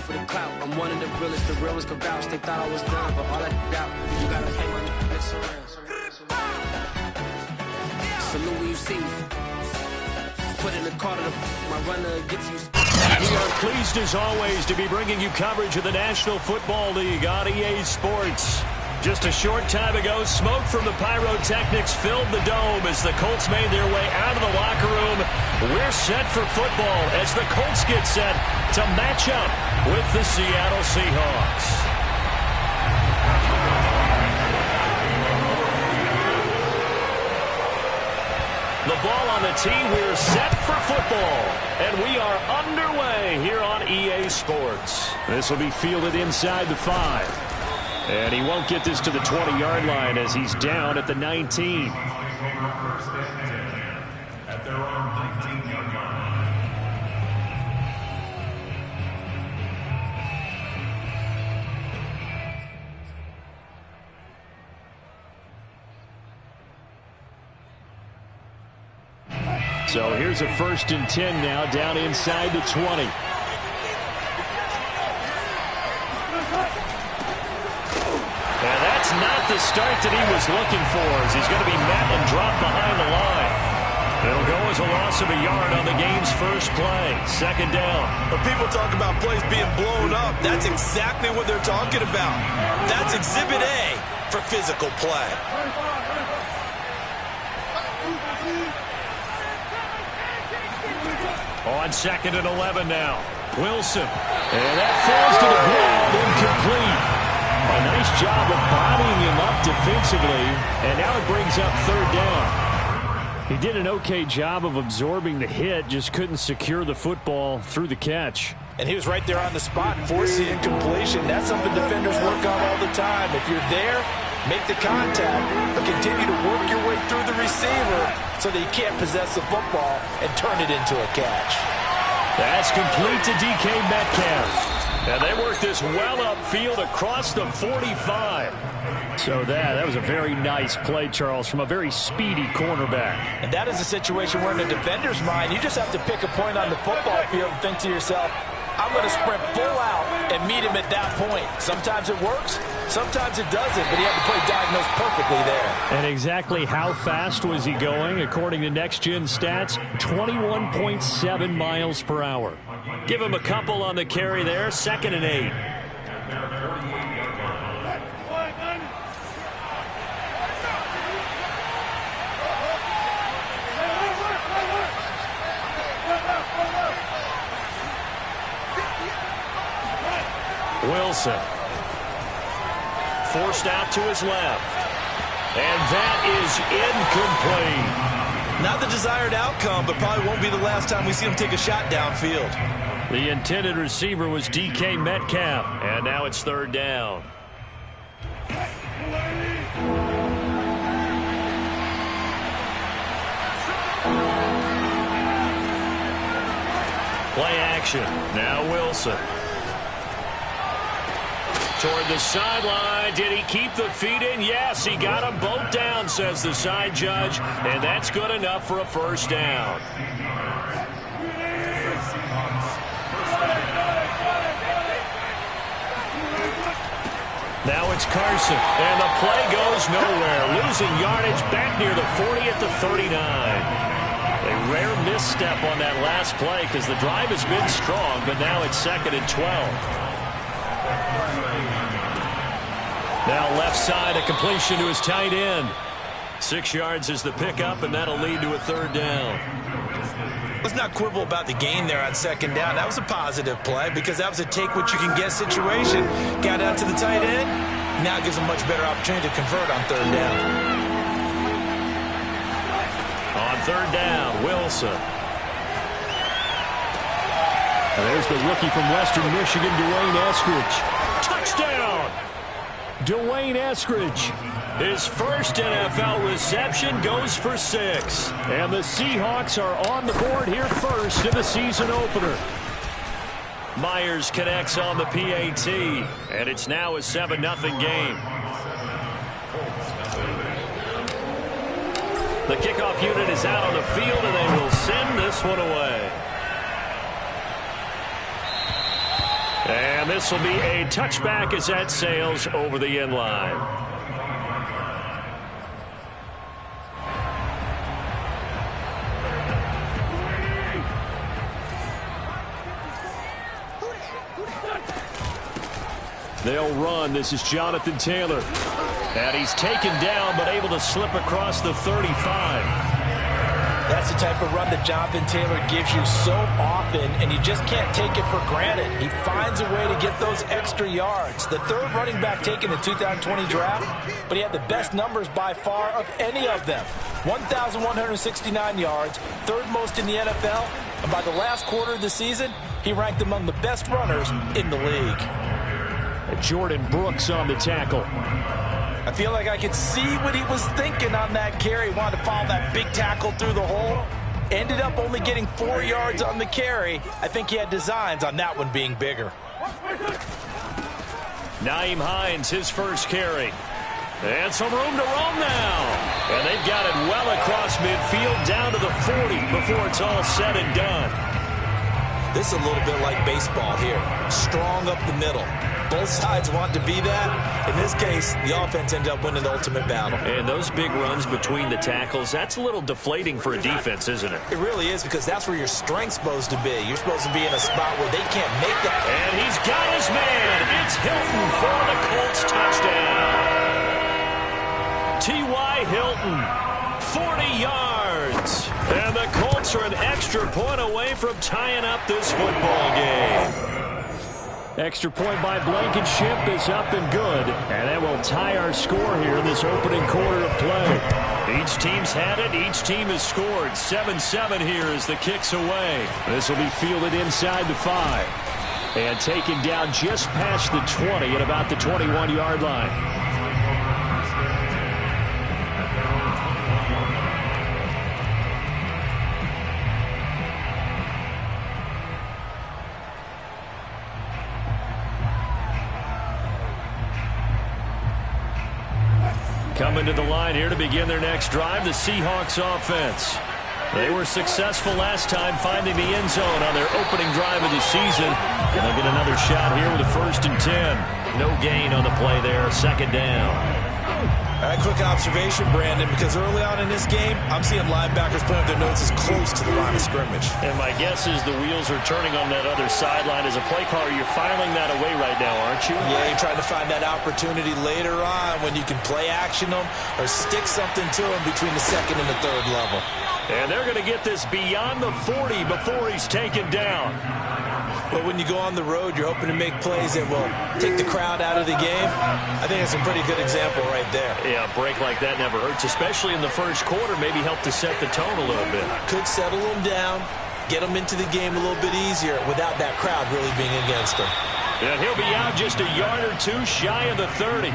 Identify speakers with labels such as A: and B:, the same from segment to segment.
A: for the clout. I'm one of the realest, the real ones could vouch. They thought I was done, but all that out. You gotta pay my next around. Salute when you see me. Put in the car to my runner gets you.
B: We are pleased as always to be bringing you coverage of the National Football League on EA Sports. Just a short time ago, smoke from the pyrotechnics filled the dome as the Colts made their way out of the locker room. We're set for football as the Colts get set to match up with the Seattle Seahawks. The ball on the tee, we're set for football. And we are underway here on EA Sports. This will be fielded inside the 5. And he won't get this to the 20-yard line as he's down at the 19. At their own 19-yard line. So here's a 1st and 10 now down inside the 20. And that's not the start that he was looking for as he's going to be met and dropped behind the line. It'll go as a loss of a yard on the game's first play. 2nd down.
C: When people talk about plays being blown up, that's exactly what they're talking about. That's Exhibit A for physical play.
B: On 2nd and 11 now. Wilson. And that falls to the ground, incomplete. A nice job of bodying him up defensively, and now it brings up 3rd down. He did an okay job of absorbing the hit, just couldn't secure the football through the catch.
C: And he was right there on the spot, forced the incompletion. That's something defenders work on all the time. If you're there, make the contact, but continue to work your way through the receiver so that you can't possess the football and turn it into a catch.
B: That's complete to DK Metcalf. And they work this well upfield across the 45. So that was a very nice play, Charles, from a very speedy cornerback.
C: And that is a situation where in a defender's mind, you just have to pick a point on the football field and think to yourself, I'm going to sprint full out and meet him at that point. Sometimes it works, sometimes it doesn't, but he had the play diagnosed perfectly there. And exactly how fast was he going? According to Next Gen Stats, 21.7 miles per hour. Give him a couple on the carry there, 2nd and 8. Wilson. Forced out to his left. And that is incomplete. Not the desired outcome, but probably won't be the last time we see him take a shot downfield.
B: The intended receiver was DK Metcalf, and now it's 3rd down. Play action. Now Wilson. Toward the sideline. Did he keep the feet in? Yes, he got them both down, says the side judge. And that's good enough for a 1st down. Now it's Carson. And the play goes nowhere. Losing yardage back near the 40 at the 39. A rare misstep on that last play because the drive has been strong, but now it's 2nd and 12. Now left side, a completion to his tight end. 6 yards is the pickup, and that'll lead to a 3rd down.
C: Let's not quibble about the gain there on 2nd down. That was a positive play because that was a take-what-you-can-get situation. Got out to the tight end. Now gives a much better opportunity to convert on 3rd down.
B: On 3rd down, Wilson. And there's the rookie from Western Michigan, Dwayne Eskridge. Touchdown! Dwayne Eskridge. His first NFL reception goes for 6. And the Seahawks are on the board here first in the season opener. Myers connects on the PAT. And it's now a 7-0 game. The kickoff unit is out on the field, and they will send this one away. And And this will be a touchback as that sails over the end line. They'll run. This is Jonathan Taylor. And he's taken down, but able to slip across the 35.
C: That's the type of run that Jonathan Taylor gives you so often, and you just can't take it for granted. He finds a way to get those extra yards. The third running back taken in the 2020 draft, but he had the best numbers by far of any of them. 1,169 yards, third most in the NFL, and by the last quarter of the season, he ranked among the best runners in the league.
B: Jordan Brooks on the tackle.
C: I feel like I could see what he was thinking on that carry. Wanted to follow that big tackle through the hole. Ended up only getting 4 yards on the carry. I think he had designs on that one being bigger.
B: Nyheim Hines, his first carry. And some room to roam now. And they've got it well across midfield down to the 40 before it's all said and done.
C: This is a little bit like baseball here. Strong up the middle. Both sides want to be that. In this case, the offense ended up winning the ultimate battle.
B: And those big runs between the tackles, that's a little deflating for a defense, isn't it?
C: It really is, because that's where your strength's supposed to be. You're supposed to be in a spot where they can't make that.
B: And he's got his man. It's Hilton for the Colts touchdown. T.Y. Hilton, 40 yards. And the Colts are an extra point away from tying up this football game. Extra point by Blankenship is up and good. And that will tie our score here in this opening quarter of play. Each team's had it. Each team has scored. 7-7 here as the kick's away. This will be fielded inside the 5. And taken down just past the 20 at about the 21-yard line. Coming to the line here to begin their next drive, the Seahawks offense. They were successful last time finding the end zone on their opening drive of the season. And they'll get another shot here with a 1st and 10. No gain on the play there, second down.
C: A quick observation, Brandon, because early on in this game, I'm seeing linebackers putting their noses close to the line of scrimmage.
B: And my guess is the wheels are turning on that other sideline. As a play caller, you're filing that away right now, aren't you?
C: Yeah, you're trying to find that opportunity later on when you can play action them or stick something to them between the 2nd and the 3rd level.
B: And they're going to get this beyond the 40 before he's taken down.
C: But when you go on the road, you're hoping to make plays that will take the crowd out of the game. I think it's a pretty good example right there.
B: Yeah, a break like that never hurts, especially in the first quarter. Maybe help to set the tone a little bit.
C: Could settle them down, get them into the game a little bit easier without that crowd really being against them.
B: And he'll be out just a yard or two shy of the 30.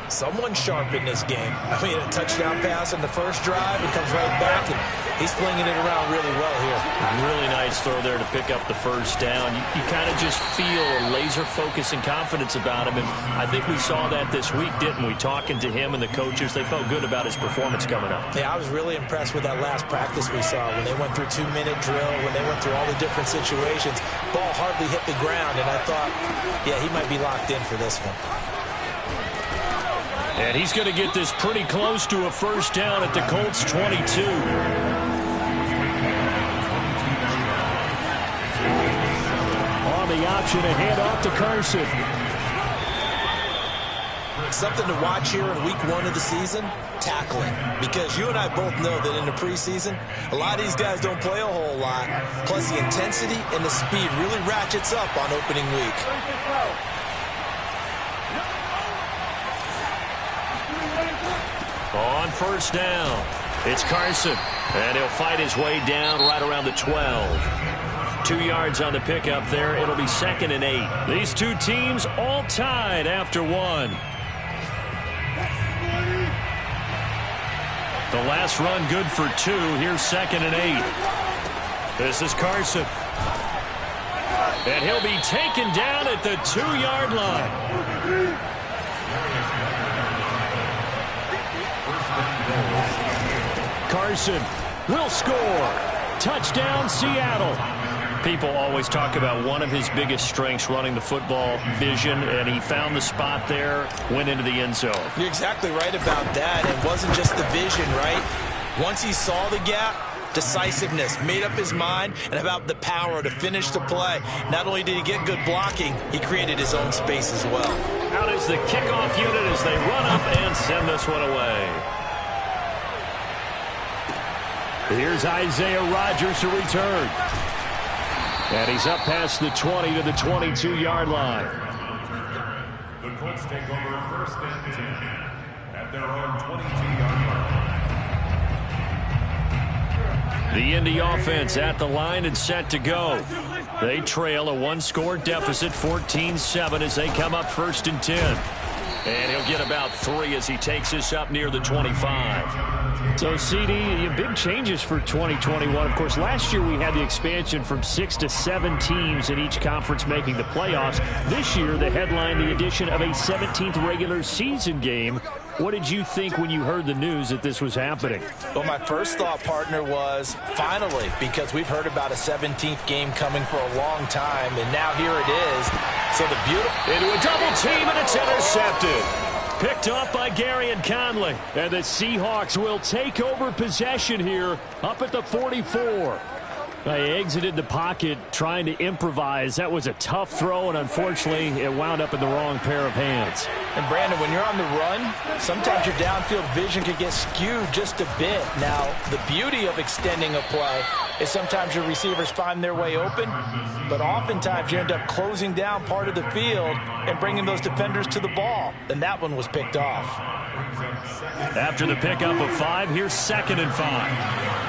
C: Someone sharp in this game. I mean, a touchdown pass in the first drive, it comes right back, and he's flinging it around really well here.
B: Really nice throw there to pick up the first down. You kind of just feel a laser focus and confidence about him, and I think we saw that this week, didn't we? Talking to him and the coaches, they felt good about his performance coming up.
C: Yeah, I was really impressed with that last practice we saw when they went through 2-minute drill, when they went through all the different situations. Ball hardly hit the ground, and I thought, yeah, he might be locked in for this one.
B: And he's going to get this pretty close to a first down at the Colts 22. On the option, a handoff to Carson.
C: Something to watch here in week 1 of the season, tackling. Because you and I both know that in the preseason, a lot of these guys don't play a whole lot. Plus the intensity and the speed really ratchets up on opening week.
B: On first down, it's Carson, and he'll fight his way down right around the 12. 2 yards on the pickup there. It'll be 2nd and 8. These two teams all tied after 1. The last run good for 2. Here's 2nd and 8. This is Carson. And he'll be taken down at the 2-yard line. Carson will score. Touchdown, Seattle. People always talk about one of his biggest strengths running the football, vision, and he found the spot there, went into the end zone.
C: You're exactly right about that. It wasn't just the vision, right? Once he saw the gap, decisiveness, made up his mind, and about the power to finish the play. Not only did he get good blocking, he created his own space as well.
B: Out is the kickoff unit as they run up and send this one away. Here's Isaiah Rodgers to return. And he's up past the 20 to the 22-yard line.
D: The Colts take over first and 10 at their own 22-yard line.
B: The Indy offense at the line and set to go. They trail a one-score deficit, 14-7, as they come up first and 10. And he'll get about 3 as he takes this up near the 25. So, CD, big changes for 2021. Of course, last year we had the expansion from 6 to 7 teams in each conference making the playoffs. This year, they headlined the addition of a 17th regular season game. What did you think when you heard the news that this was happening?
C: Well, my first thought, partner, was finally, because we've heard about a 17th game coming for a long time, and now here it is. So the beautiful...
B: Into a double team, and it's intercepted. Picked off by Gary and Conley. And the Seahawks will take over possession here up at the 44. They exited the pocket trying to improvise. That was a tough throw, and unfortunately, it wound up in the wrong pair of hands.
C: And, Brandon, when you're on the run, sometimes your downfield vision could get skewed just a bit. Now, the beauty of extending a play is sometimes your receivers find their way open, but oftentimes you end up closing down part of the field and bringing those defenders to the ball. And that one was picked off.
B: After the pickup of 5, here's 2nd and 5.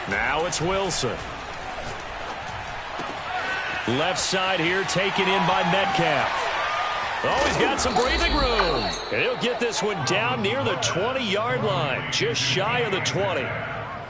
B: Now it's Wilson. Left side here taken in by Metcalf. Oh, he's got some breathing room. And he'll get this one down near the 20-yard line, just shy of the 20.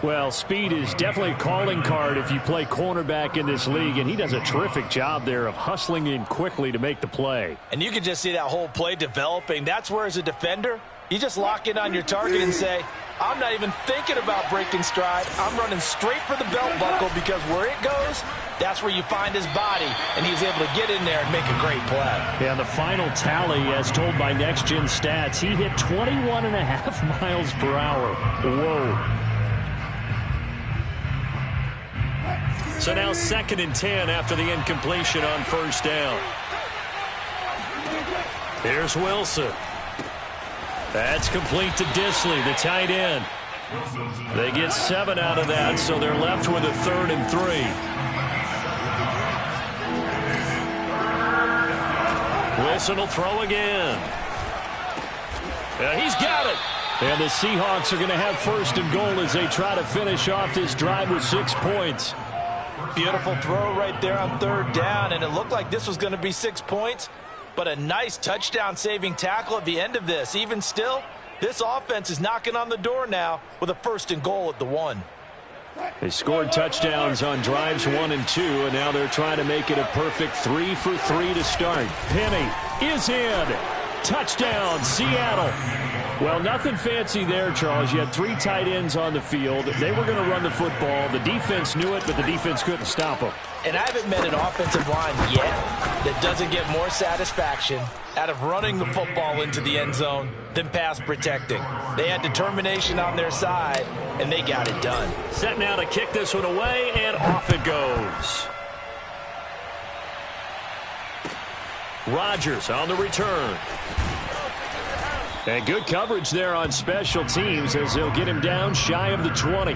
B: Well, speed is definitely a calling card if you play cornerback in this league, and he does a terrific job there of hustling in quickly to make the play.
C: And you can just see that whole play developing. That's where, as a defender, you just lock in on your target and say, I'm not even thinking about breaking stride. I'm running straight for the belt buckle, because where it goes, that's where you find his body, and he's able to get in there and make a great play.
B: Yeah, the final tally, as told by Next Gen Stats, he hit 21.5 miles per hour. Whoa. So now 2nd and 10 after the incompletion on first down. Here's Wilson. That's complete to Disley, the tight end. They get 7 out of that, so they're left with a 3rd and 3. Wilson will throw again. He's got it. And the Seahawks are going to have 1st and goal as they try to finish off this drive with 6 points.
C: Beautiful throw right there on 3rd down, and it looked like this was going to be 6 points. But a nice touchdown-saving tackle at the end of this. Even still, this offense is knocking on the door now with a 1st and goal at the 1.
B: They scored touchdowns on drives 1 and 2, and now they're trying to make it a perfect 3 for 3 to start. Penny is in. Touchdown, Seattle. Well, nothing fancy there, Charles. You had 3 tight ends on the field. They were going to run the football. The defense knew it, but the defense couldn't stop them.
C: And I haven't met an offensive line yet that doesn't get more satisfaction out of running the football into the end zone than pass protecting. They had determination on their side, and they got it done.
B: Set now to kick this one away, and off it goes. Rodgers on the return. And good coverage there on special teams as they'll get him down shy of the 20.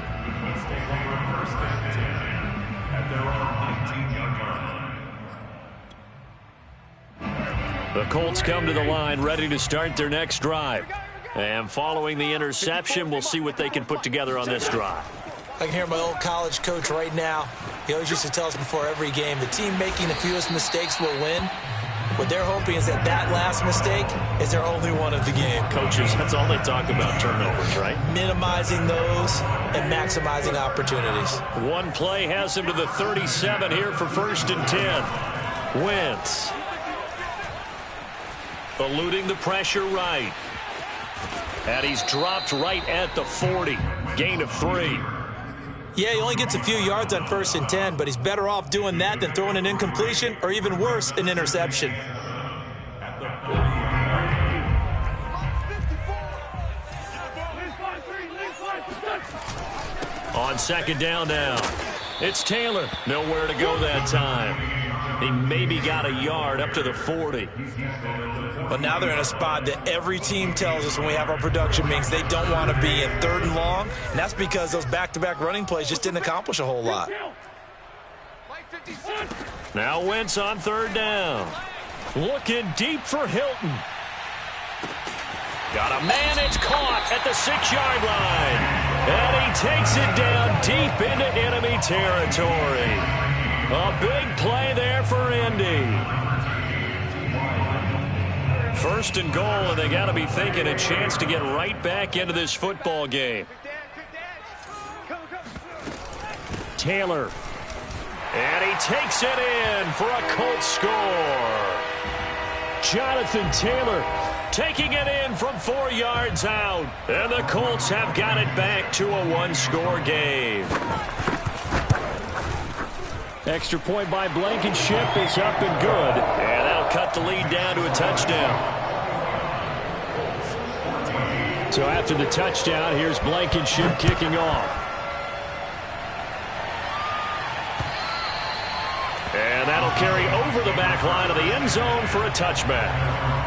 B: The Colts come to the line ready to start their next drive. And following the interception, we'll see what they can put together on this drive.
E: I can hear my old college coach right now. He always used to tell us before every game, the team making the fewest mistakes will win. What they're hoping is that that last mistake is their only one of the game.
B: Coaches, that's all they talk about, turnovers, right?
E: Minimizing those and maximizing opportunities.
B: One play has him to the 37 here for 1st and 10. Wentz. Eluding the pressure right. And he's dropped right at the 40. Gain of 3.
E: Yeah, he only gets a few yards on 1st and 10, but he's better off doing that than throwing an incompletion or even worse, an interception.
B: On 2nd down now. It's Taylor. Nowhere to go that time. He maybe got a yard up to the 40.
E: But now they're in a spot that every team tells us when we have our production meetings they don't want to be in 3rd and long. And that's because those back-to-back running plays just didn't accomplish a whole lot.
B: Now Wentz on 3rd down. Looking deep for Hilton. Got a man, it's caught at the 6-yard line. And he takes it down deep into enemy territory. A big play there for Indy. 1st and goal, and they got to be thinking a chance to get right back into this football game. Taylor. And he takes it in for a Colts score. Jonathan Taylor taking it in from 4 yards out. And the Colts have got it back to a 1-score game. Extra point by Blankenship is up and good. And that'll cut the lead down to a touchdown. So after the touchdown, here's Blankenship kicking off. And that'll carry over the back line of the end zone for a touchback.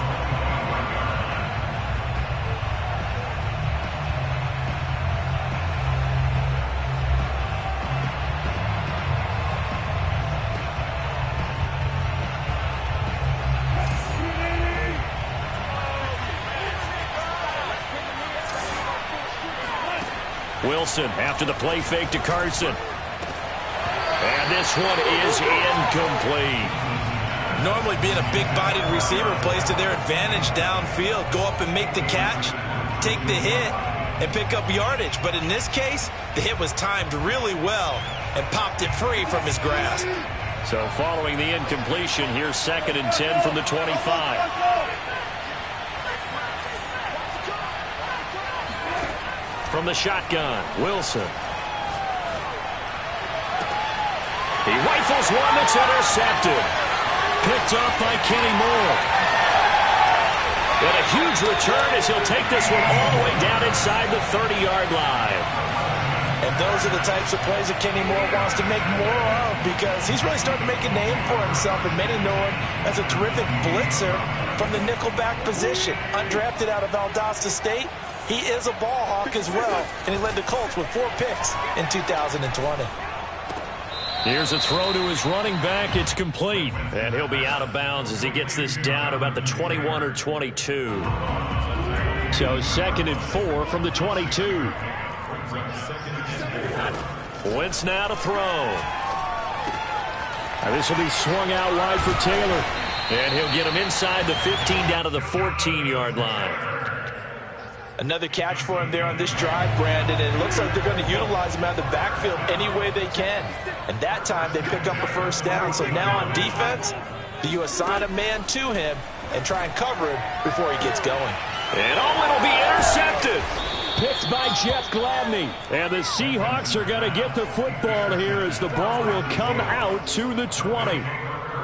B: Wilson after the play fake to Carson. And this one is incomplete.
E: Normally being a big-bodied receiver plays to their advantage downfield. Go up and make the catch, take the hit, and pick up yardage. But in this case, the hit was timed really well and popped it free from his grasp.
B: So following the incompletion, here's 2nd and 10 from the 25. From the shotgun, Wilson. He rifles one that's intercepted. Picked up by Kenny Moore. And a huge return as he'll take this one all the way down inside the 30-yard line.
E: And those are the types of plays that Kenny Moore wants to make more of because he's really starting to make a name for himself, and many know him as a terrific blitzer from the nickelback position. Undrafted out of Valdosta State, he is a ball hawk as well, and he led the Colts with 4 picks in 2020.
B: Here's a throw to his running back. It's complete. And he'll be out of bounds as he gets this down to about the 21 or 22. So 2nd and 4 from the 22. Wentz now to throw. Now this will be swung out wide for Taylor. And he'll get him inside the 15 down to the 14-yard line.
E: Another catch for him there on this drive, Brandon, and it looks like they're going to utilize him out of the backfield any way they can. And that time they pick up a 1st down. So now on defense, do you assign a man to him and try and cover him before he gets going?
B: And it'll be intercepted. Picked by Jeff Gladney. And the Seahawks are going to get the football here as the ball will come out to the 20.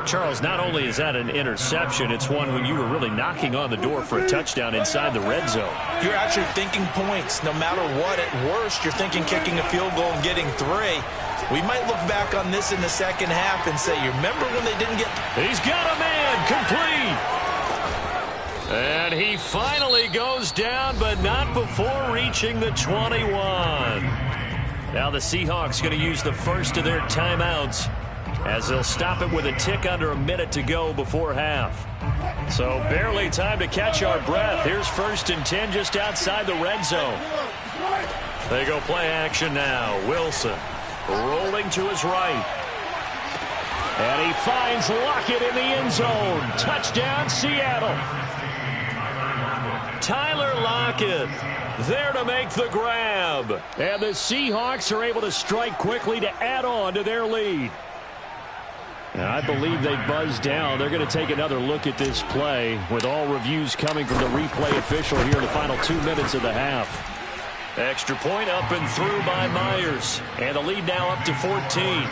B: Charles, not only is that an interception, it's one when you were really knocking on the door for a touchdown inside the red zone.
E: You're actually thinking points. No matter what, at worst, you're thinking kicking a field goal and getting 3. We might look back on this in the 2nd half and say, you remember when they didn't get...
B: He's got a man, complete. And he finally goes down, but not before reaching the 21. Now the Seahawks going to use the first of their timeouts, as they'll stop it with a tick under a minute to go before half. So barely time to catch our breath. Here's 1st and 10 just outside the red zone. They go play action now. Wilson rolling to his right. And he finds Lockett in the end zone. Touchdown, Seattle. Tyler Lockett there to make the grab. And the Seahawks are able to strike quickly to add on to their lead. And I believe they buzzed down. They're going to take another look at this play with all reviews coming from the replay official here in the final 2 minutes of the half. Extra point up and through by Myers. And the lead now up to 14.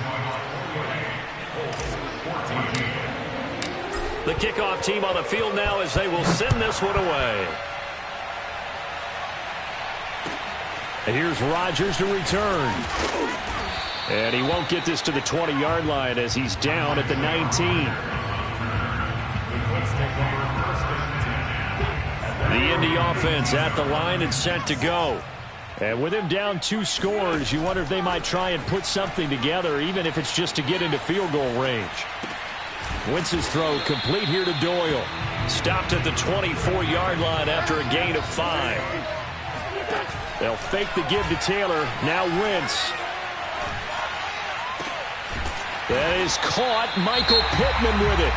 B: The kickoff team on the field now as they will send this one away. And here's Rodgers to return. And he won't get this to the 20-yard line as he's down at the 19. The Indy offense at the line and set to go. And with him down 2 scores, you wonder if they might try and put something together, even if it's just to get into field goal range. Wentz's throw complete here to Doyle. Stopped at the 24-yard line after a gain of 5. They'll fake the give to Taylor. Now Wentz. That is caught. Michael Pittman with it.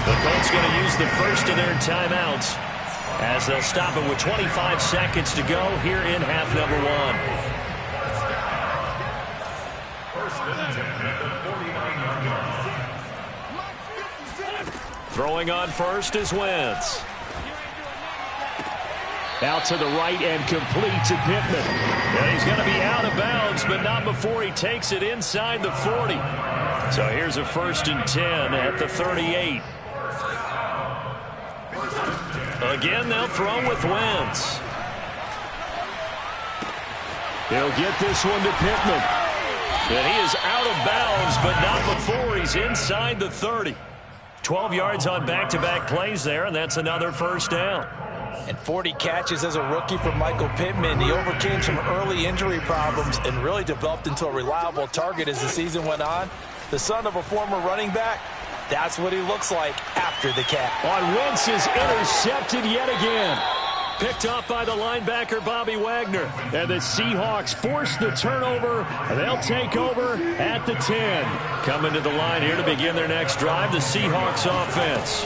B: The Colts going to use the first of their timeouts as they'll stop it with 25 seconds to go here in half number 1. Throwing on first is Wentz. Out to the right and complete to Pittman. And he's going to be out of bounds, but not before he takes it inside the 40. So here's a 1st and 10 at the 38. Again, they'll throw with Wentz. He'll get this one to Pittman. And he is out of bounds, but not before he's inside the 30. 12 yards on back-to-back plays there, and that's another 1st down.
E: And 40 catches as a rookie for Michael Pittman. He overcame some early injury problems and really developed into a reliable target as the season went on. The son of a former running back, that's what he looks like after the catch.
B: On Wentz is intercepted yet again. Picked off by the linebacker, Bobby Wagner. And the Seahawks force the turnover. They'll take over at the 10. Coming to the line here to begin their next drive, the Seahawks offense.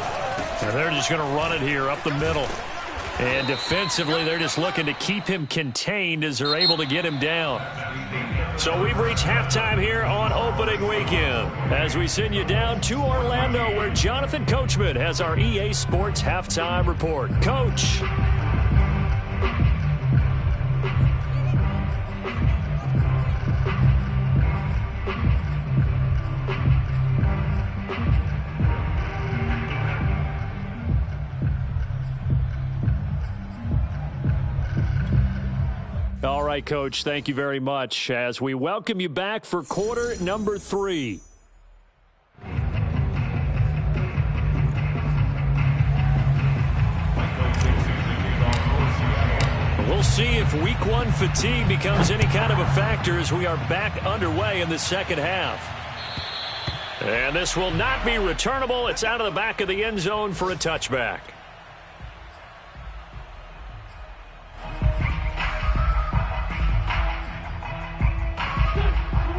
B: And they're just going to run it here up the middle. And defensively, they're just looking to keep him contained as they're able to get him down. So we've reached halftime here on opening weekend as we send you down to Orlando where Jonathan Coachman has our EA Sports halftime report. Coach. All right, Coach, thank you very much as we welcome you back for quarter number 3. We'll see if week 1 fatigue becomes any kind of a factor as we are back underway in the second half. And this will not be returnable. It's out of the back of the end zone for a touchback.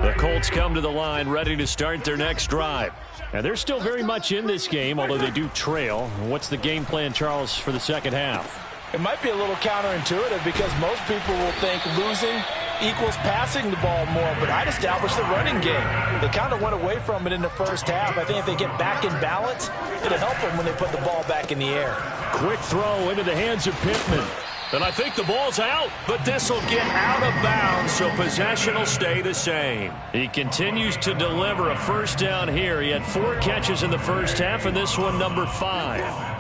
B: The Colts come to the line ready to start their next drive. And they're still very much in this game, although they do trail. What's the game plan, Charles, for the second half?
E: It might be a little counterintuitive because most people will think losing equals passing the ball more, but I'd establish the running game. They kind of went away from it in the first half. I think if they get back in balance, it'll help them when they put the ball back in the air.
B: Quick throw into the hands of Pittman. And I think the ball's out, but this will get out of bounds, so possession will stay the same. He continues to deliver a 1st down here. He had 4 catches in the first half, and this one number 5.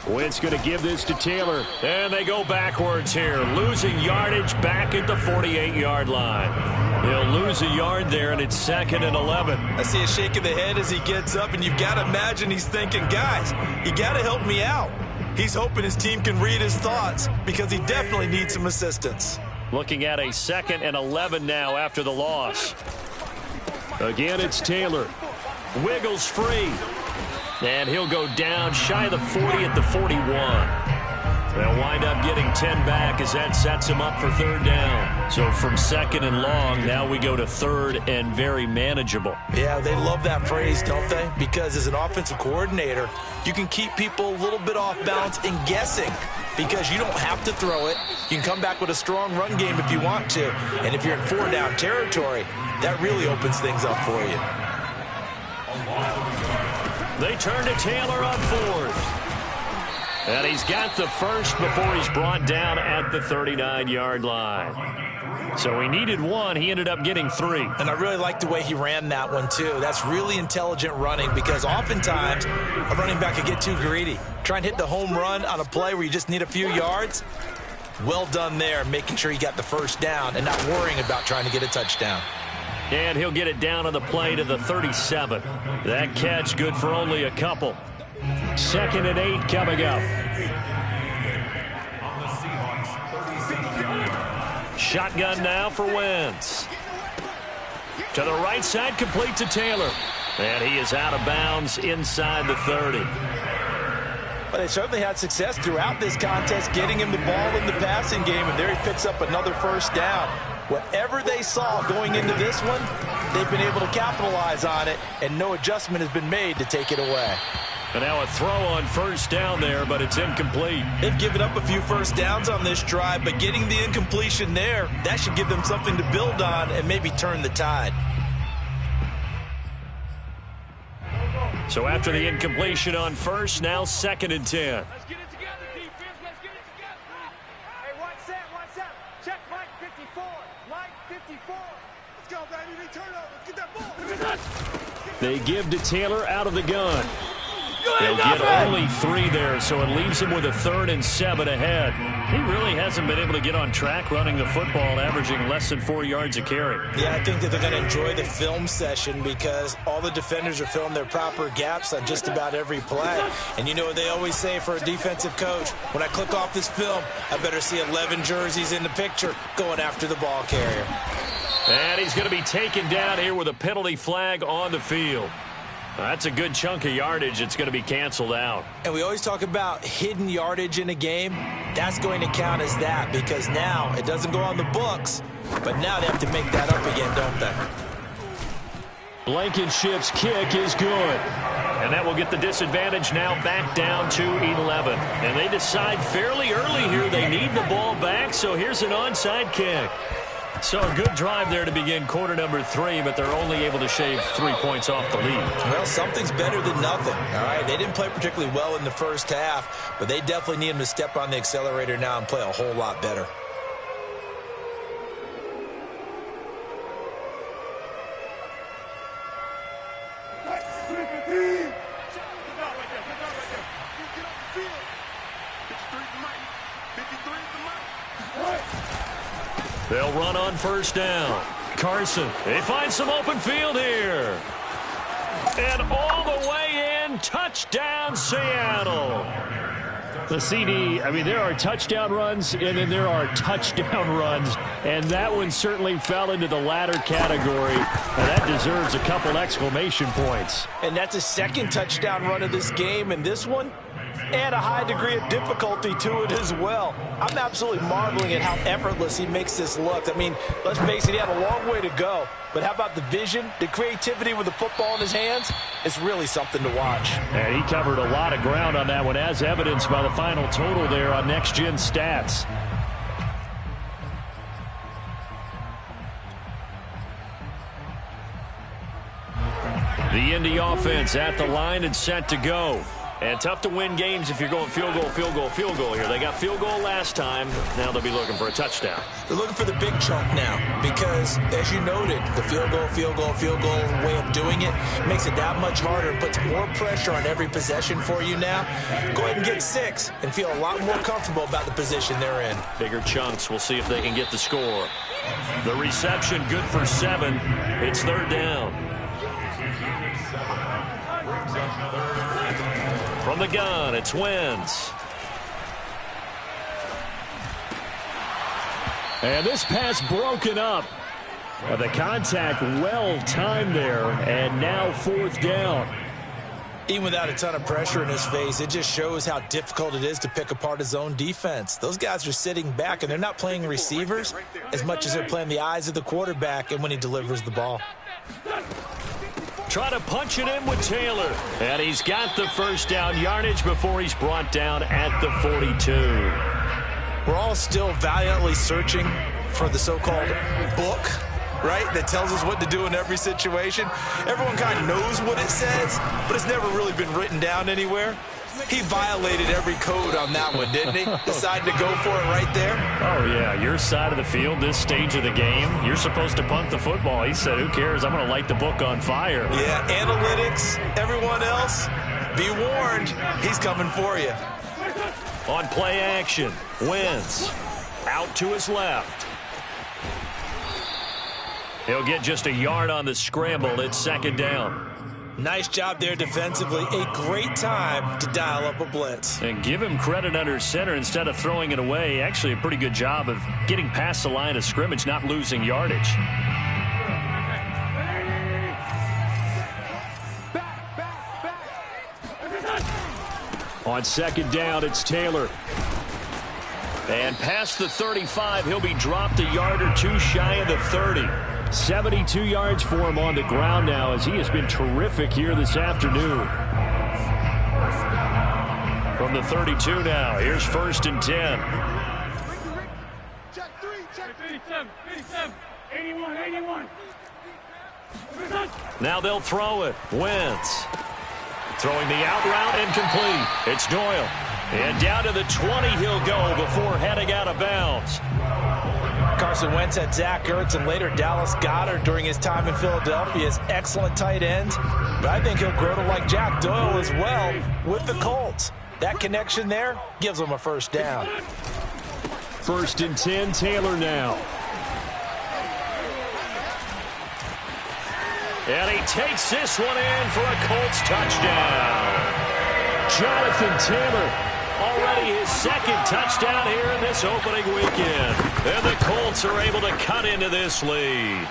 B: Wentz going to give this to Taylor. And they go backwards here, losing yardage back at the 48-yard line. He'll lose a yard there, and it's 2nd and 11.
E: I see a shake of the head as he gets up, and you've got to imagine he's thinking, guys, you got to help me out. He's hoping his team can read his thoughts because he definitely needs some assistance.
B: Looking at a 2nd and 11 now after the loss. Again, it's Taylor. Wiggles free. And he'll go down shy of the 40 at the 41. They'll wind up getting 10 back as that sets them up for third down. So from second and long, now we go to third and very manageable.
E: Yeah, they love that phrase, don't they? Because as an offensive coordinator, you can keep people a little bit off balance and guessing because you don't have to throw it. You can come back with a strong run game if you want to. And if you're in four-down territory, that really opens things up for you.
B: They turn to Taylor on fourth. And he's got the first before he's brought down at the 39-yard line. So he needed one. He ended up getting 3.
E: And I really like the way he ran that one, too. That's really intelligent running because oftentimes a running back could get too greedy. Try and hit the home run on a play where you just need a few yards. Well done there, making sure he got the first down and not worrying about trying to get a touchdown.
B: And he'll get it down on the play to the 37. That catch good for only a couple. 2nd and 8 coming up. Shotgun now for Wentz. To the right side, complete to Taylor. And he is out of bounds inside the 30.
E: But they certainly had success throughout this contest, getting him the ball in the passing game, and there he picks up another first down. Whatever they saw going into this one, they've been able to capitalize on it, and no adjustment has been made to take it away.
B: And now a throw on first down there, but it's incomplete.
E: They've given up a few first downs on this drive, but getting the incompletion there, that should give them something to build on and maybe turn the tide.
B: So after the incompletion on first, now 2nd and 10.
F: Let's get it together, defense. Let's get it together. Hey, one set. Check Mike 54. Mike 54. Let's go, baby. They turn over. Let's get that ball.
B: They give to Taylor out of the gun. They'll get only 3 there, so it leaves him with a 3rd and 7 ahead. He really hasn't been able to get on track running the football, averaging less than 4 yards a carry.
E: Yeah, I think that they're going to enjoy the film session because all the defenders are filling their proper gaps on just about every play. And you know what they always say for a defensive coach? When I click off this film, I better see 11 jerseys in the picture going after the ball carrier.
B: And he's going to be taken down here with a penalty flag on the field. That's a good chunk of yardage. It's going to be canceled out.
E: And we always talk about hidden yardage in a game. That's going to count as that because now it doesn't go on the books, but now they have to make that up again, don't they?
B: Blankenship's kick is good. And that will get the disadvantage now back down to 11. And they decide fairly early here they need the ball back, so here's an onside kick. So a good drive there to begin quarter number 3, but they're only able to shave 3 points off the lead.
E: Well, something's better than nothing, all right? They didn't play particularly well in the first half, but they definitely need them to step on the accelerator now and play a whole lot better.
B: They'll run on first down. Carson, they find some open field here. And all the way in, touchdown Seattle. The CD, I mean, there are touchdown runs, and then there are touchdown runs, and that one certainly fell into the latter category, and that deserves a couple exclamation points.
E: And that's a second touchdown run of this game, and this one, add a high degree of difficulty to it as well. I'm absolutely marveling at how effortless he makes this look. I mean, let's face it, he had a long way to go. But how about the vision, the creativity with the football in his hands? It's really something to watch.
B: And he covered a lot of ground on that one, as evidenced by the final total there on Next Gen Stats. The Indy offense at the line and set to go. And tough to win games if you're going field goal, field goal, field goal here. They got field goal last time. Now they'll be looking for a touchdown.
E: They're looking for the big chunk now because, as you noted, the field goal way of doing it makes it that much harder and puts more pressure on every possession for you now. Go ahead and get 6 and feel a lot more comfortable about the position they're in.
B: Bigger chunks. We'll see if they can get the score. The reception good for 7. It's third down. From the gun, it's Wentz. And this pass broken up. The contact well timed there, and now fourth down.
E: Even without a ton of pressure in his face, it just shows how difficult it is to pick apart his own defense. Those guys are sitting back, and they're not playing receivers as much as they're playing the eyes of the quarterback and when he delivers the ball.
B: Try to punch it in with Taylor. And he's got the first down yardage before he's brought down at the 42.
E: We're all still valiantly searching for the so-called book, right, that tells us what to do in every situation. Everyone kind of knows what it says, but it's never really been written down anywhere. He violated every code on that one, didn't he? Decided to go for it right there.
B: Oh, yeah, your side of the field, this stage of the game, you're supposed to punt the football. He said, who cares? I'm going to light the book on fire.
E: Yeah, analytics, everyone else, be warned, he's coming for you.
B: On play action, Wentz out to his left. He'll get just a yard on the scramble. It's second down.
E: Nice job there defensively. A great time to dial up a blitz.
B: And give him credit under center instead of throwing it away. Actually, a pretty good job of getting past the line of scrimmage, not losing yardage. On second down, it's Taylor. And past the 35, he'll be dropped a yard or two shy of the 30. 72 yards for him on the ground now as he has been terrific here this afternoon. From the 32 now, here's 1st and 10.
F: Check 3, check 87, 81.
B: Now they'll throw it. Wentz throwing the out route incomplete. It's Doyle. And down to the 20 he'll go before heading out of bounds.
E: Carson Wentz had Zach Ertz and later Dallas Goedert during his time in Philadelphia as excellent tight ends. But I think he'll grow to like Jack Doyle as well with the Colts. That connection there gives him a first down.
B: 1st and 10, Taylor now. And he takes this one in for a Colts touchdown. Jonathan Taylor, already his second touchdown here in this opening weekend. And the Colts are able to cut into this lead.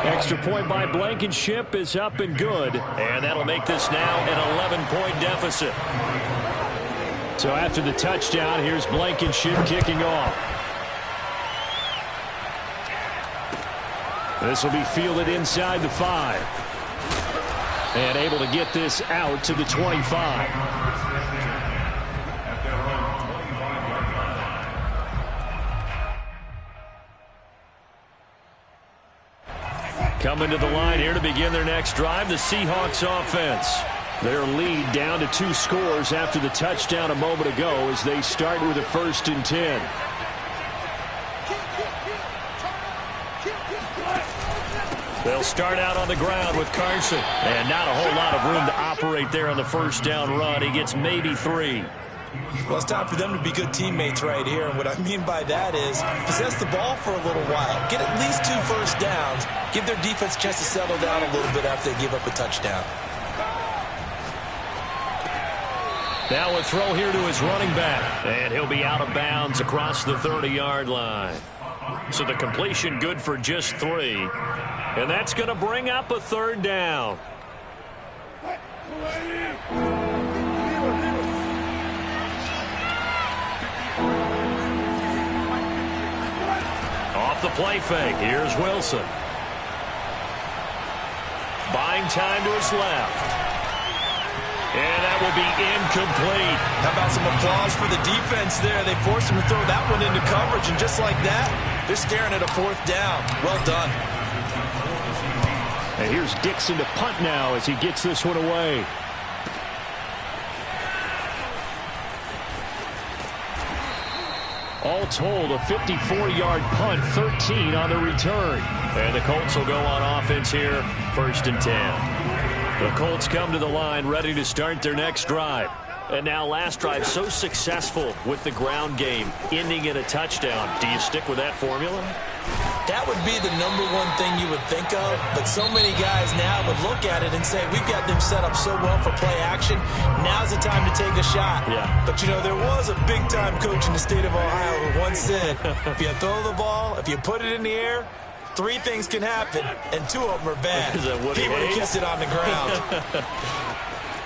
B: Extra point by Blankenship is up and good. And that'll make this now an 11-point deficit. So after the touchdown, here's Blankenship kicking off. This will be fielded inside the 5. And able to get this out to the 25. Coming to the line here to begin their next drive, the Seahawks offense. Their lead down to 2 scores after the touchdown a moment ago as they start with a 1st and 10. They'll start out on the ground with Carson. And not a whole lot of room to operate there on the first down run. He gets maybe 3.
E: Well, it's time for them to be good teammates right here. And what I mean by that is possess the ball for a little while. Get at least 2 first downs. Give their defense a chance to settle down a little bit after they give up a touchdown.
B: Now a throw here to his running back. And he'll be out of bounds across the 30-yard line. So the completion good for just 3. And that's going to bring up a 3rd down. Off the play fake, here's Wilson. Buying time to his left. And that will be incomplete.
E: How about some applause for the defense there? They forced him to throw that one into coverage, and just like that, they're staring at a 4th down. Well done.
B: And here's Dixon to punt now as he gets this one away. All told, a 54-yard punt, 13 on the return. And the Colts will go on offense here, 1st and 10. The Colts come to the line ready to start their next drive. And now last drive so successful with the ground game, ending in a touchdown. Do you stick with that formula?
E: That would be the #1 thing you would think of, but so many guys now would look at it and say, we've got them set up so well for play action, now's the time to take a shot.
B: Yeah.
E: But, you know, there was a big-time coach in the state of Ohio who once said, if you throw the ball, if you put it in the air, 3 things can happen, and 2 of them are bad.
B: Is that what
E: he would have kept it on the ground.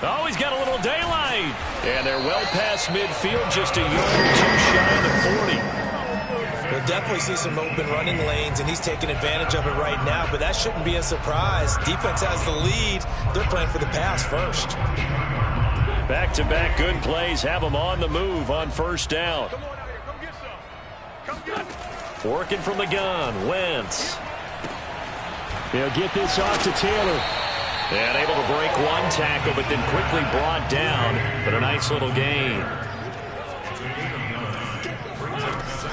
B: Oh, he's got a little daylight. And they're well past midfield, just a yard or two shy of the 40.
E: We'll definitely see some open running lanes, and he's taking advantage of it right now, but that shouldn't be a surprise. Defense has the lead. They're playing for the pass first.
B: Back-to-back good plays have them on the move on first down.
F: Come on out here. Come get some. Come get some.
B: Working from the gun, Wentz. They'll get this off to Taylor. And able to break one tackle, but then quickly brought down. But a nice little gain.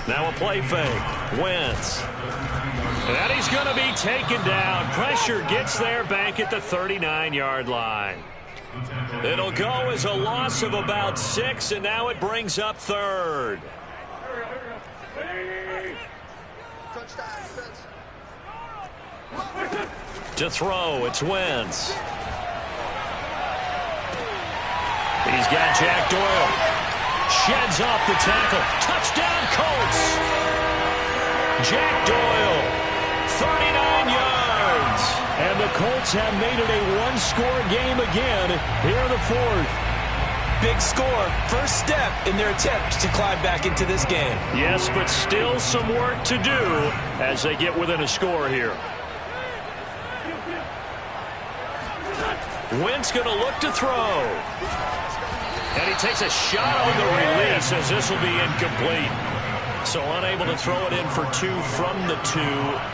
B: Now a play fake. Wentz. And he's going to be taken down. Pressure gets there back at the 39-yard line. It'll go as a loss of about 6, and now it brings up third. To throw, it's Wentz. He's got Jack Doyle. Sheds off the tackle. Touchdown, Colts. Jack Doyle, 39 yards. And the Colts have made it a one-score game again here in the fourth.
E: Big score. First step in their attempt to climb back into this game.
B: Yes, but still some work to do as they get within a score here. Wentz going to look to throw. And he takes a shot on the release as this will be incomplete. So unable to throw it in for 2 from the 2.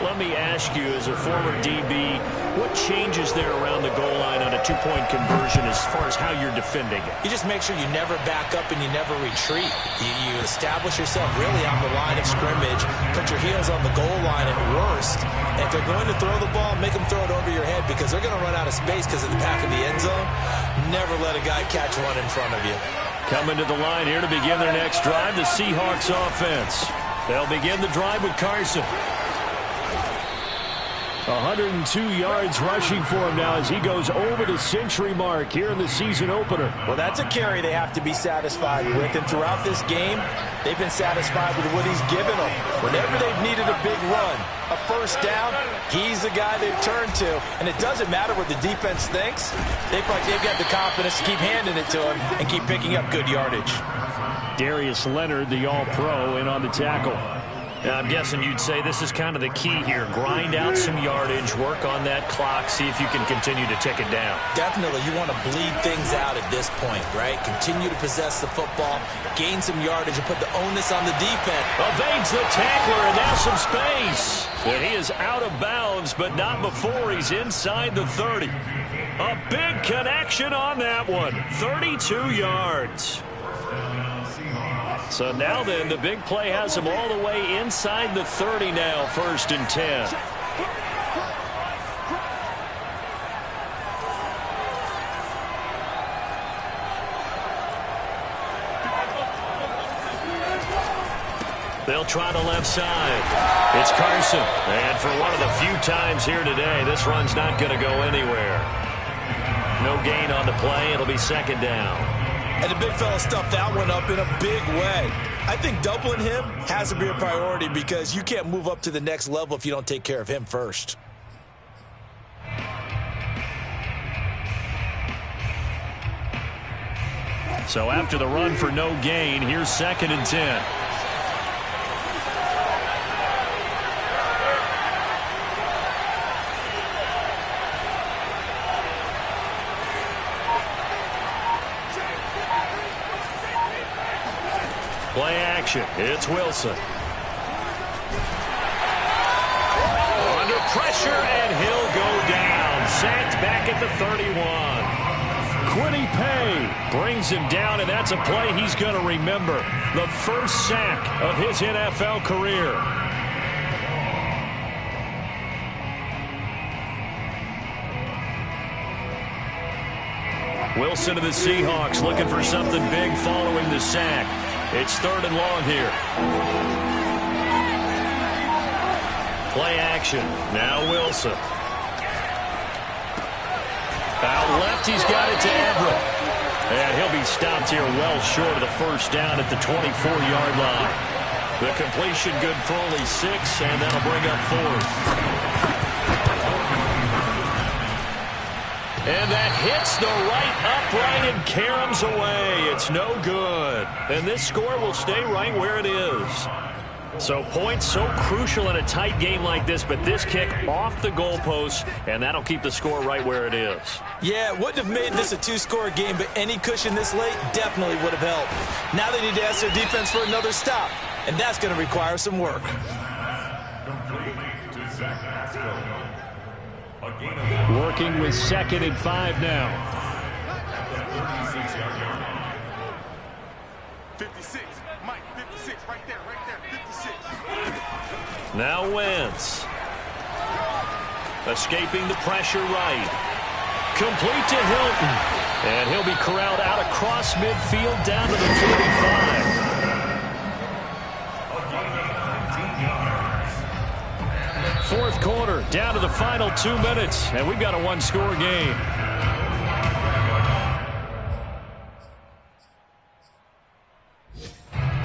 B: Let me ask you, as a former DB, what changes there around the goal line on a 2-point conversion as far as how you're defending it?
E: You just make sure you never back up and you never retreat. You establish yourself really on the line of scrimmage, put your heels on the goal line at worst. And if they're going to throw the ball, make them throw it over your head because they're going to run out of space because of the back of the end zone. Never let a guy catch one in front of you.
B: Coming to the line here to begin their next drive, the Seahawks offense. They'll begin the drive with Carson. 102 yards rushing for him now as he goes over the century mark here in the season opener.
E: Well, that's a carry they have to be satisfied with. And throughout this game, they've been satisfied with what he's given them. Whenever they've needed a big run, a first down, he's the guy they've turned to. And it doesn't matter what the defense thinks. They've got the confidence to keep handing it to him and keep picking up good yardage.
B: Darius Leonard, the all-pro, in on the tackle. Now, I'm guessing you'd say this is kind of the key here. Grind out some yardage, work on that clock, see if you can continue to tick it down.
E: Definitely. You want to bleed things out at this point, right? Continue to possess the football, gain some yardage, and put the onus on the defense.
B: Evades the tackler, and now some space. And he is out of bounds, but not before he's inside the 30. A big connection on that one. 32 yards. So now then, the big play has him all the way inside the 30 now, 1st and 10. They'll try the left side. It's Carson. And for one of the few times here today, this run's not going to go anywhere. No gain on the play. It'll be 2nd down.
E: And the big fella stuffed that one up in a big way. I think doubling him has to be a priority because you can't move up to the next level if you don't take care of him first.
B: So after the run for no gain, here's 2nd and 10. Play action. It's Wilson. Under pressure, and he'll go down. Sacked back at the 31. Quiddy Pay brings him down, and that's a play he's going to remember. The first sack of his NFL career. Wilson of the Seahawks looking for something big following the sack. It's 3rd and long here. Play action. Now Wilson. Out left, he's got it to Everett. And he'll be stopped here well short of the first down at the 24-yard line. The completion good for only 6, and that'll bring up 4th. And that hits the right upright and caroms away. It's no good. And this score will stay right where it is. So points so crucial in a tight game like this, but this kick off the goalpost, and that'll keep the score right where it is.
E: Yeah, it wouldn't have made this a two-score game, but any cushion this late definitely would have helped. Now they need to ask their defense for another stop, and that's going to require some work.
B: Working with 2nd and 5 now.
F: 56. Mike, 56. Right there, 56.
B: Now Wentz. Escaping the pressure right. Complete to Hilton. And he'll be corralled out across midfield down to the 45. Fourth quarter, down to the final 2 minutes, and we've got a one-score game.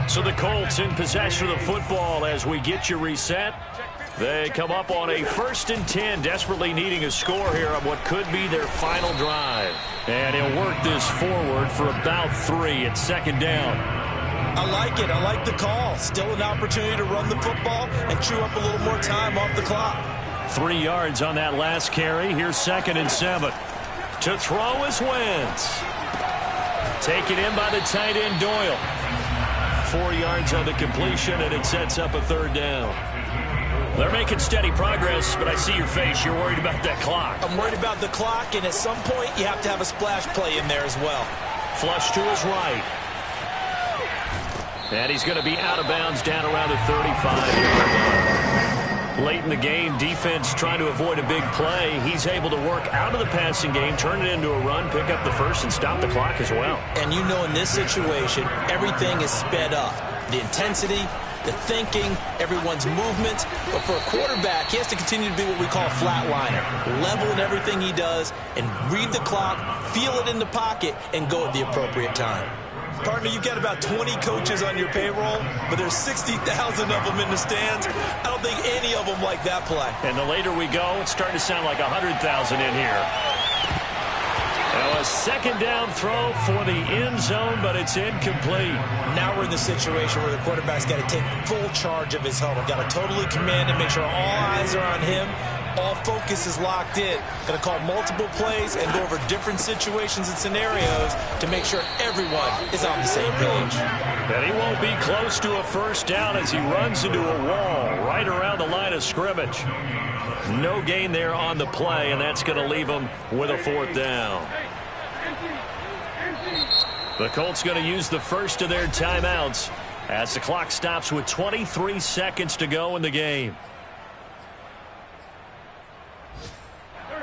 B: So the Colts in possession of the football as we get you reset. They come up on a 1st and 10, desperately needing a score here on what could be their final drive. And he'll work this forward for about 3 at 2nd down.
E: I like it. I like the call. Still an opportunity to run the football and chew up a little more time off the clock.
B: 3 yards on that last carry. Here's 2nd and 7. To throw is Wentz. Taken in by the tight end Doyle. 4 yards on the completion, and it sets up a 3rd down. They're making steady progress, but I see your face. You're worried about that clock.
E: I'm worried about the clock, and at some point you have to have a splash play in there as well.
B: Flush to his right. And he's going to be out of bounds down around the 35-yard line. Late in the game, defense trying to avoid a big play. He's able to work out of the passing game, turn it into a run, pick up the first, and stop the clock as well.
E: And you know in this situation, everything is sped up. The intensity, the thinking, everyone's movement. But for a quarterback, he has to continue to be what we call a flatliner. Level in everything he does and read the clock, feel it in the pocket, and go at the appropriate time. Partner, you've got about 20 coaches on your payroll, but there's 60,000 of them in the stands. I don't think any of them like that play.
B: And the later we go, it's starting to sound like 100,000 in here. Now a 2nd down throw for the end zone, but it's incomplete.
E: Now we're in the situation where the quarterback's got to take full charge of his huddle. Got to totally command it, make sure all eyes are on him. All focus is locked in. Going to call multiple plays and go over different situations and scenarios to make sure everyone is on the same page.
B: And he won't be close to a 1st down as he runs into a wall right around the line of scrimmage. No gain there on the play, and that's going to leave him with a 4th down. The Colts going to use the first of their timeouts as the clock stops with 23 seconds to go in the game.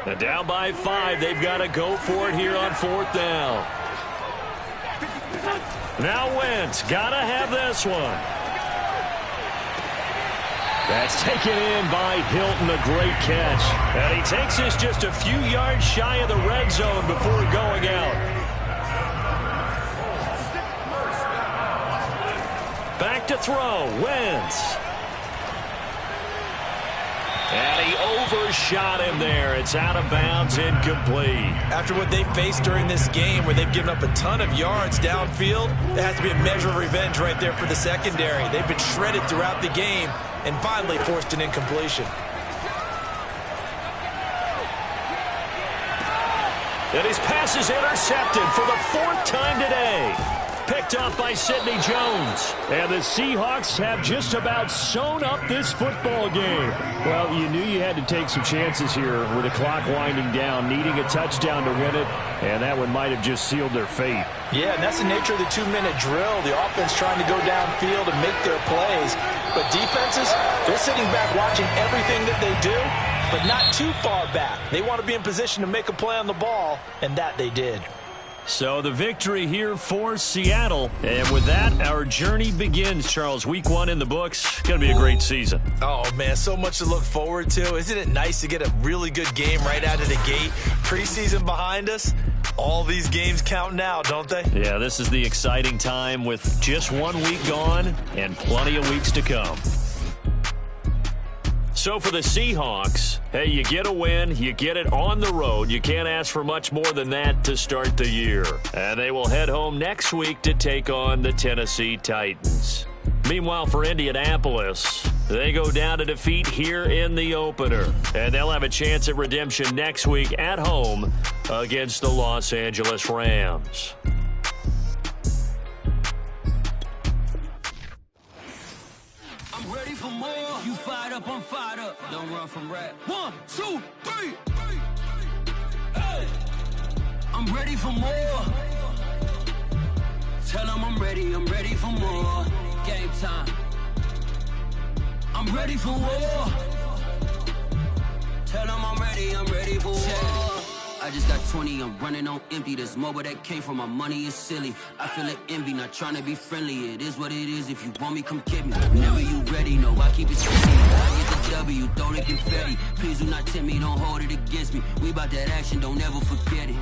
B: And down by 5, they've got to go for it here on 4th down. Now Wentz, got to have this one. That's taken in by Hilton, a great catch. And he takes this just a few yards shy of the red zone before going out. Back to throw, Wentz. And he overshot him there. It's out of bounds, incomplete.
E: After what they faced during this game where they've given up a ton of yards downfield, there has to be a measure of revenge right there for the secondary. They've been shredded throughout the game and finally forced an incompletion.
B: And his pass is intercepted for the 4th time today. Picked up by Sidney Jones. And the Seahawks have just about sewn up this football game. Well, you knew you had to take some chances here with the clock winding down, needing a touchdown to win it, and that one might have just sealed their fate.
E: Yeah, and that's the nature of the 2-minute drill. The offense trying to go downfield and make their plays. But defenses, they're sitting back watching everything that they do, but not too far back. They want to be in position to make a play on the ball, and that they did.
B: So the victory here for Seattle. And with that, our journey begins, Charles. Week 1 in the books. Going to be a great season.
E: Oh, man, so much to look forward to. Isn't it nice to get a really good game right out of the gate? Preseason behind us. All these games count now, don't they?
B: Yeah, this is the exciting time with just 1 week gone and plenty of weeks to come. So for the Seahawks, hey, you get a win, you get it on the road. You can't ask for much more than that to start the year. And they will head home next week to take on the Tennessee Titans. Meanwhile, for Indianapolis, they go down to defeat here in the opener. And they'll have a chance at redemption next week at home against the Los Angeles Rams.
A: I'm ready for more. You fired up, I'm fired up. Don't run from rap. 1, 2, 3. Hey. I'm ready for more. Tell them I'm ready for more. Game time. I'm ready for war. Tell them I'm ready for war. I just got 20, I'm running on empty. There's more where that came from, my money is silly. I feel it envy, not trying to be friendly. It is what it is, if you want me, come get me. Whenever you ready, no, I keep it steady. I get the W, throw the confetti. Please do not tempt me, don't hold it against me. We about that action, don't ever forget it.